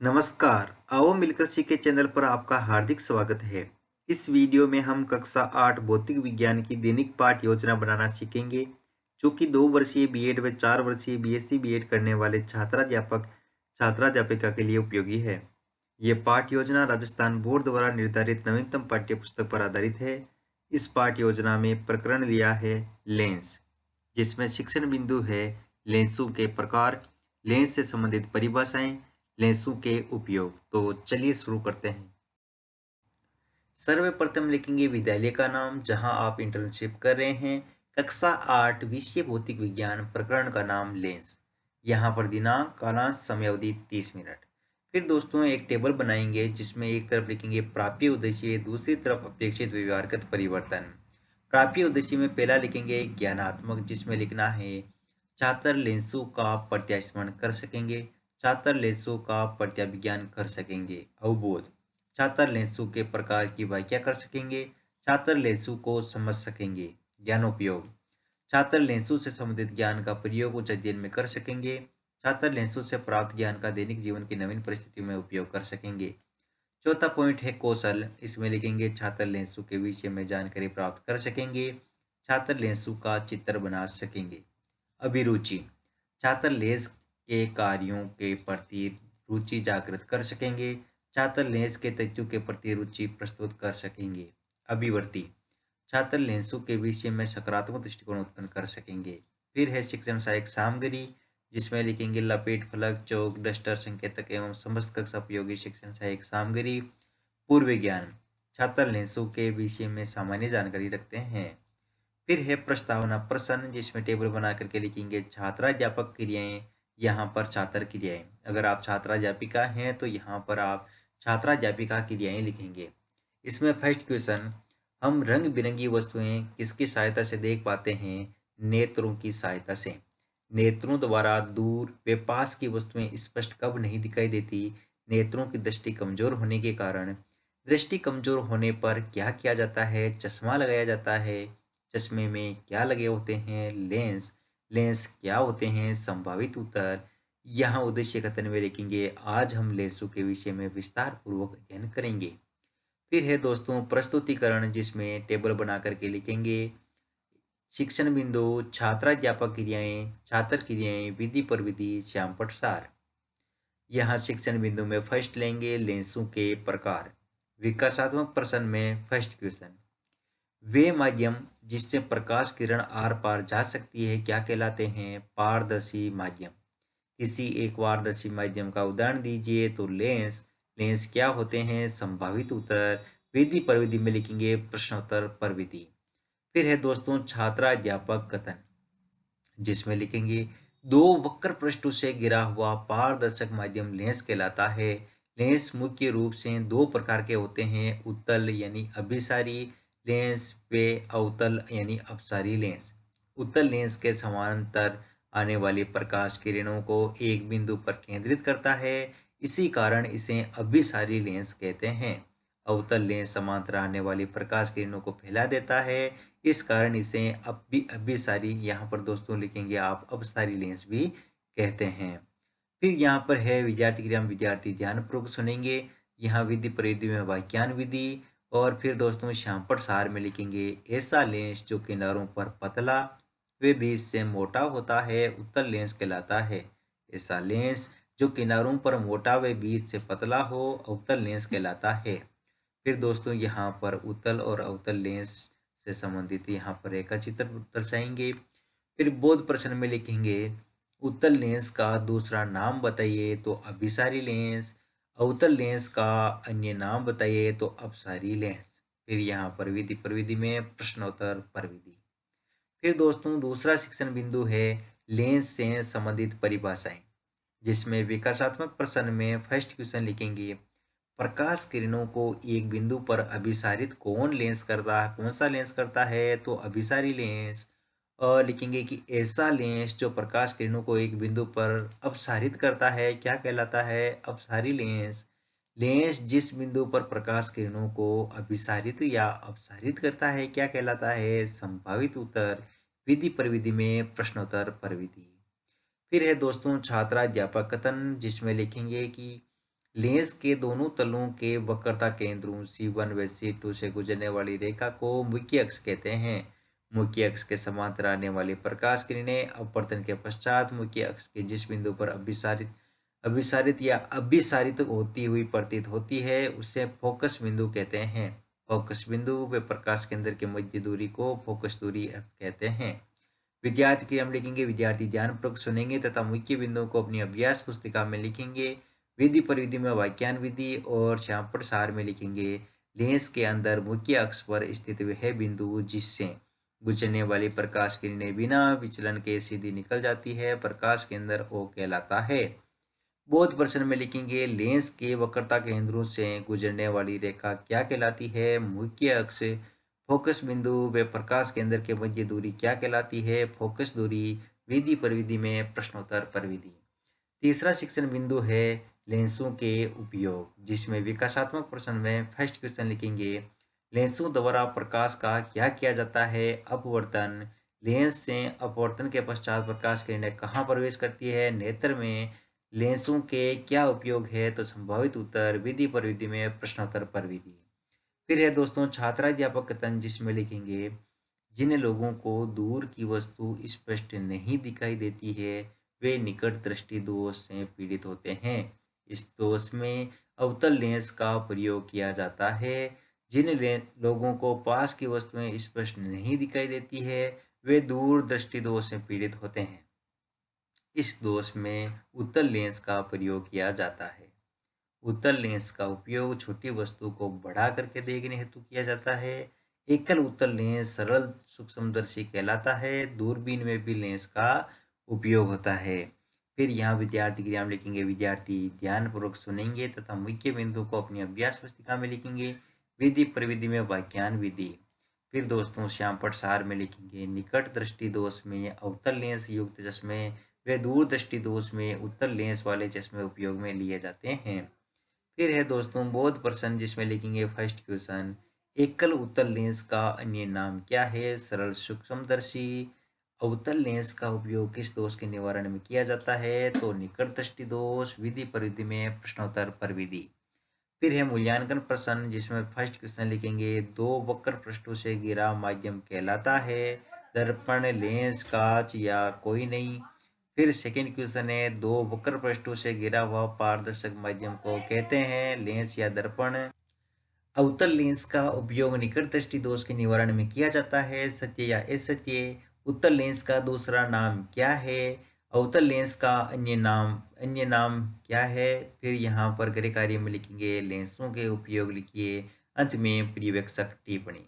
नमस्कार, आओ मिलकर सीखे चैनल पर आपका हार्दिक स्वागत है। इस वीडियो में हम कक्षा 8 भौतिक विज्ञान की दैनिक पाठ योजना बनाना सीखेंगे, जो कि 2 वर्षीय बीएड व 4 वर्षीय बीएससी बीएड करने वाले छात्राध्यापिका के लिए उपयोगी है। ये पाठ योजना राजस्थान बोर्ड द्वारा निर्धारित नवीनतम पाठ्य पुस्तक पर आधारित है। इस पाठ योजना में प्रकरण लिया है लेंस, जिसमें शिक्षण बिंदु है लेंसों के प्रकार, लेंस से संबंधित परिभाषाएं, लेंसों के उपयोग। तो चलिए शुरू करते हैं। सर्वप्रथम लिखेंगे विद्यालय का नाम जहां आप इंटर्नशिप कर रहे हैं। कक्षा 8 विषय भौतिक विज्ञान, प्रकरण का नाम लेंस। यहाँ पर दिनांक, कालांश, समय अवधि 30 मिनट। फिर दोस्तों एक टेबल बनाएंगे जिसमें एक तरफ लिखेंगे प्राप्य उद्देश्य, दूसरी तरफ अपेक्षित व्यवहारगत परिवर्तन। प्राप्य उद्देश्य में पहला लिखेंगे ज्ञानात्मक, जिसमें लिखना है छात्र लेंसों का प्रत्यास्मरण कर सकेंगे, छात्र लेंसों का प्रत्याविज्ञान कर सकेंगे। अवबोध, छात्र लेंसों के प्रकार की व्याख्या कर सकेंगे, छात्र लेंसों को समझ सकेंगे। ज्ञानोपयोग, छात्र लेंसों से संबंधित ज्ञान का प्रयोग उच्च अध्ययन में कर सकेंगे, छात्र लेंसों से प्राप्त ज्ञान का दैनिक जीवन की नवीन परिस्थितियों में उपयोग कर सकेंगे। चौथा पॉइंट है कौशल, इसमें लिखेंगे छात्र लेंसों के विषय में जानकारी प्राप्त कर सकेंगे, छात्र लेंसों का चित्र बना सकेंगे। अभिरुचि, छात्र लेंस के कार्यों के प्रति रुचि जागृत कर सकेंगे, छात्र लेंस के तथ्यों के प्रति रुचि प्रस्तुत कर सकेंगे। अभिवर्ती, छात्र लेंसों के विषय में सकारात्मक दृष्टिकोण उत्पन्न कर सकेंगे। फिर है शिक्षण सहायक सामग्री, जिसमें लिखेंगे लपेट, फलक, चौक, डस्टर, संकेतक एवं समस्त कक्षा उपयोगी शिक्षण सहायक सामग्री। पूर्व ज्ञान, छात्र लेंसों के विषय में सामान्य जानकारी रखते हैं। फिर है प्रस्तावना प्रश्न, जिसमें टेबल बना करके लिखेंगे छात्राध्यापक क्रियाएं, यहाँ पर छात्र क्रियाएं। अगर आप छात्राध्यापिका हैं तो यहाँ पर आप छात्राध्यापिका क्रियाएं लिखेंगे। इसमें फर्स्ट क्वेश्चन, हम रंग बिरंगी वस्तुएं किसकी सहायता से देख पाते हैं? नेत्रों की सहायता से। नेत्रों द्वारा दूर व पास की वस्तुएं स्पष्ट कब नहीं दिखाई देती? नेत्रों की दृष्टि कमजोर होने के कारण। दृष्टि कमजोर होने पर क्या किया जाता है? चश्मा लगाया जाता है। चश्मे में क्या लगे होते हैं? लेंस। लेंस क्या होते हैं? संभावित उत्तर। यहाँ उद्देश्य कथन में लिखेंगे आज हम लेंसों के विषय में विस्तार पूर्वक अध्ययन करेंगे। फिर है दोस्तों प्रस्तुतिकरण, जिसमें टेबल बना करके लिखेंगे शिक्षण बिंदु, छात्राध्यापक क्रियाएं, छात्र क्रियाएं, विधि पर विधि, श्यामपट सार। यहाँ शिक्षण बिंदु में फर्स्ट लेंगे लेंसों के प्रकार। विकासात्मक प्रश्न में फर्स्ट क्वेश्चन, वे माध्यम जिससे प्रकाश किरण आर पार जा सकती है क्या कहलाते हैं? पारदर्शी माध्यम। किसी एक पारदर्शी माध्यम का उदाहरण दीजिए। तो लेंस। लेंस क्या होते हैं? संभावित उत्तर। विधि प्रविधि में लिखेंगे प्रश्नोत्तर प्रविधि। फिर है दोस्तों छात्राध्यापक कथन, जिसमें लिखेंगे दो वक्र पृष्ठों से घिरा हुआ पारदर्शक माध्यम लेंस कहलाता है। लेंस मुख्य रूप से दो प्रकार के होते हैं, उत्तल यानी अभिसारी लेंस व अवतल यानी अपसारी लेंस। उत्तल लेंस के समानांतर आने वाली प्रकाश किरणों को एक बिंदु पर केंद्रित करता है, इसी कारण इसे अभिसारी लेंस कहते हैं। अवतल लेंस समांतर आने वाली प्रकाश किरणों को फैला देता है, इस कारण इसे अभिसारी, यहाँ पर दोस्तों लिखेंगे आप अपसारी लेंस भी कहते हैं। फिर यहाँ पर है विद्यार्थी क्रिया में विद्यार्थी ध्यानपूर्वक सुनेंगे। यहाँ विधि परिधि में वाक्यान विधि। और फिर दोस्तों श्यामपट सार में लिखेंगे ऐसा लेंस जो किनारों पर पतला वे बीच से मोटा होता है उत्तल लेंस कहलाता है। ऐसा लेंस जो किनारों पर मोटा व बीच से पतला हो अवतल लेंस कहलाता है। फिर दोस्तों यहाँ पर उत्तल और अवतल लेंस से संबंधित यहाँ पर रेखा चित्र दर्शाएंगे। फिर बोध प्रश्न में लिखेंगे उत्तल लेंस का दूसरा नाम बताइए। तो अभिसारी लेंस। अवतल लेंस का अन्य नाम बताइए। तो अपसारी लेंस। फिर यहाँ पर विधि प्रविधि में प्रश्नोत्तर प्रविधि। फिर दोस्तों दूसरा शिक्षण बिंदु है लेंस से संबंधित परिभाषाएं, जिसमें विकासात्मक प्रश्न में फर्स्ट क्वेश्चन लिखेंगे प्रकाश किरणों को एक बिंदु पर अभिसारित कौन सा लेंस करता है? तो अभिसारी लेंस। और लिखेंगे कि ऐसा लेंस जो प्रकाश किरणों को एक बिंदु पर अपसारित करता है क्या कहलाता है? अपसारी लेंस। लेंस जिस बिंदु पर प्रकाश किरणों को अभिसारित या अपसारित करता है क्या कहलाता है? संभावित उत्तर। विधि प्रविधि में प्रश्नोत्तर प्रविधि। फिर है दोस्तों छात्राध्यापक कथन, जिसमें लिखेंगे कि लेंस के दोनों तलों के वक्रता केंद्रों C1 व C2 से गुजरने वाली रेखा को मुख्य अक्ष कहते हैं। मुख्य अक्ष के समांतर आने वाली प्रकाश किरणें अपवर्तन के पश्चात मुख्य अक्ष के जिस बिंदु पर अभिसारित या अभिसारित होती हुई प्रतीत होती है उसे फोकस बिंदु कहते हैं। फोकस बिंदु व प्रकाश केंद्र के मध्य दूरी को फोकस दूरी कहते हैं। विद्यार्थी की हम लिखेंगे, विद्यार्थी ध्यानपूर्वक सुनेंगे तथा मुख्य बिंदुओं को अपनी अभ्यास पुस्तिका में लिखेंगे। विधि परिविधि में वाक्यान विधि और श्यामपट सार में लिखेंगे। लेंस के अंदर मुख्य अक्ष पर स्थित वह बिंदु जिससे गुजरने वाली प्रकाश किरणें बिना विचलन के सीधी निकल जाती है प्रकाश केंद्र ओ कहलाता है। बोध प्रश्न में लिखेंगे, लेंस के वक्रता केंद्रों से गुजरने वाली रेखा क्या कहलाती है। मुख्य अक्ष फोकस बिंदु व प्रकाश केंद्र के मध्य दूरी क्या कहलाती है। फोकस दूरी। विधि परिविधि में प्रश्नोत्तर परिविधि। तीसरा शिक्षण बिंदु है लेंसों के उपयोग, जिसमें विकासात्मक प्रश्न में फर्स्ट क्वेश्चन लिखेंगे, लेंसों द्वारा प्रकाश का क्या किया जाता है। अपवर्तन। लेंस से अपवर्तन के पश्चात प्रकाश किरणें कहाँ प्रवेश करती है। नेत्र में लेंसों के क्या उपयोग है। तो संभावित उत्तर विधि परिविधि में प्रश्नोत्तर परिविधि। फिर है दोस्तों छात्राध्यापक कथन, जिसमें लिखेंगे, जिन लोगों को दूर की वस्तु स्पष्ट नहीं दिखाई देती है वे निकट दृष्टि दोष से पीड़ित होते हैं। इस दोष में अवतल लेंस का प्रयोग किया जाता है। जिन लोगों को पास की वस्तुएं स्पष्ट नहीं दिखाई देती है वे दूर दृष्टि दोष से पीड़ित होते हैं। इस दोष में उत्तल लेंस का प्रयोग किया जाता है। उत्तल लेंस का उपयोग छोटी वस्तु को बढ़ा करके देखने हेतु किया जाता है। एकल उत्तल लेंस सरल सूक्ष्मदर्शी कहलाता है। दूरबीन में भी लेंस का उपयोग होता है। फिर यहाँ विद्यार्थी के नाम लिखेंगे, विद्यार्थी ध्यानपूर्वक सुनेंगे तथा मुख्य बिंदु को अपनी अभ्यास पुस्तिका में लिखेंगे। विधि परिविधि में वाक्यान विधि। फिर दोस्तों श्यामपट सार में लिखेंगे, निकट दृष्टि दोष में अवतल लेंस युक्त चश्मे व दूर दृष्टि दोष में उत्तल लेंस वाले चश्मे उपयोग में लिए जाते हैं। फिर है दोस्तों बोध प्रश्न, जिसमें लिखेंगे फर्स्ट क्वेश्चन, एकल उत्तल लेंस का अन्य नाम क्या है। सरल सूक्ष्मदर्शी। अवतल लेंस का उपयोग किस दोष के निवारण में किया जाता है। तो निकट दृष्टि दोष। विधि परिधि में प्रश्नोत्तर परिविधि। फिर है मूल्यांकन प्रश्न, जिसमें फर्स्ट क्वेश्चन लिखेंगे, दो वक्र पृष्ठों से घिरा माध्यम कहलाता है। दर्पण, लेंस, कांच या कोई नहीं। फिर सेकंड क्वेश्चन है, दो वक्र पृष्ठों से घिरा हुआ पारदर्शक माध्यम को कहते हैं लेंस या दर्पण। अवतल लेंस का उपयोग निकट दृष्टि दोष के निवारण में किया जाता है। सत्य या असत्य। उत्तल लेंस का दूसरा नाम क्या है। अवतल लेंस का अन्य नाम क्या है। फिर यहाँ पर गृह कार्य में लिखेंगे, लेंसों के उपयोग लिखिए। अंत में पर्यवेक्षक टिप्पणी।